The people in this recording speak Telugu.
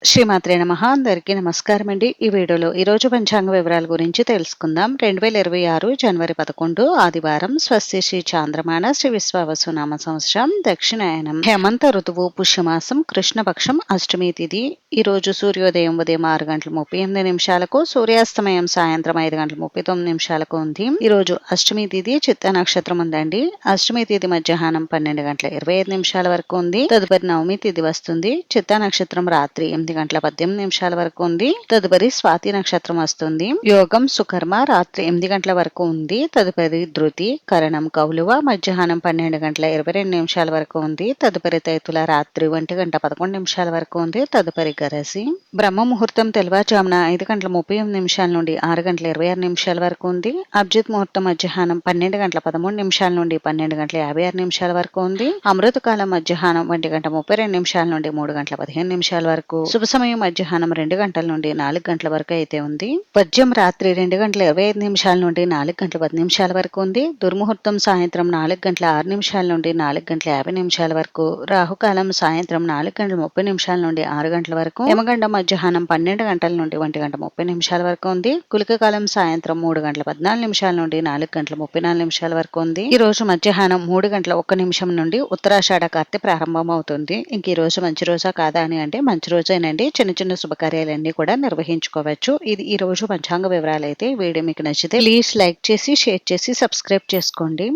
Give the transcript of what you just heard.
శ్రీమాత్రే నమః. అందరికీ నమస్కారం అండి. ఈ వీడియోలో ఈరోజు పంచాంగ వివరాల గురించి తెలుసుకుందాం. 2026 జనవరి 11 ఆదివారం. స్వస్తి శ్రీ చాంద్రమాన శ్రీ విశ్వావసు నామ సంవత్సరం దక్షిణాయనం హేమంత ఋతువు పుష్యమాసం కృష్ణపక్షం అష్టమి తిథి. ఈ రోజు సూర్యోదయం ఉదయం 6:38 సూర్యాస్తమయం సాయంత్రం 5:39 ఉంది. ఈ రోజు అష్టమి తిథి చిత్త నక్షత్రం ఉందండి. అష్టమి తిథి మధ్యాహ్నం 12:25 వరకు ఉంది. తదుపరి నవమి తిథి వస్తుంది. చిత్త నక్షత్రం రాత్రి 8:18 వరకు ఉంది. తదుపరి స్వాతి నక్షత్రం వస్తుంది. యోగం సుకర్మ రాత్రి 8 వరకు ఉంది. తదుపరి ధృతి కరణం కౌలువ మధ్యాహ్నం 12:22 వరకు ఉంది. తదుపరి తైతుల రాత్రి 1:11 వరకు ఉంది. తదుపరి గరసి బ్రహ్మ ముహూర్తం తెల్లవారుజామున 5:31 నుండి 6:26 వరకు ఉంది. అభిజిత్ ముహూర్తం మధ్యాహ్నం 12:13 నుండి 12:56 వరకు ఉంది. అమృత కాలం మధ్యాహ్నం 1:32 నుండి 3:15 వరకు. శుభ సమయం మధ్యాహ్నం 2 గంటల నుండి 4 గంటల వరకు అయితే ఉంది. వజ్యం రాత్రి 2:25 నుండి 4:10 వరకు ఉంది. దుర్ముహూర్తం సాయంత్రం 4:06 నుండి 4:50 వరకు. రాహుకాలం సాయంత్రం 4:30 నుండి 6 గంటల వరకు. యమగండం మధ్యాహ్నం 12 గంటల నుండి 1:30 వరకు ఉంది. కులిక కాలం సాయంత్రం 3:14 నుండి 4:34 వరకు ఉంది. ఈ రోజు మధ్యాహ్నం 3:01 నుండి ఉత్తరాషాఢ కార్తె ప్రారంభం అవుతుంది. ఇంక ఈ రోజు మంచి రోజా కాదా అని అంటే మంచి రోజేనండి. చిన్న చిన్న శుభకార్యాలన్నీ కూడా నిర్వహించుకోవచ్చు. ఇది ఈ రోజు పంచాంగ వివరాలు అయితే. వీడియో మీకు నచ్చితే ప్లీజ్ లైక్ చేసి షేర్ చేసి సబ్స్క్రైబ్ చేసుకోండి.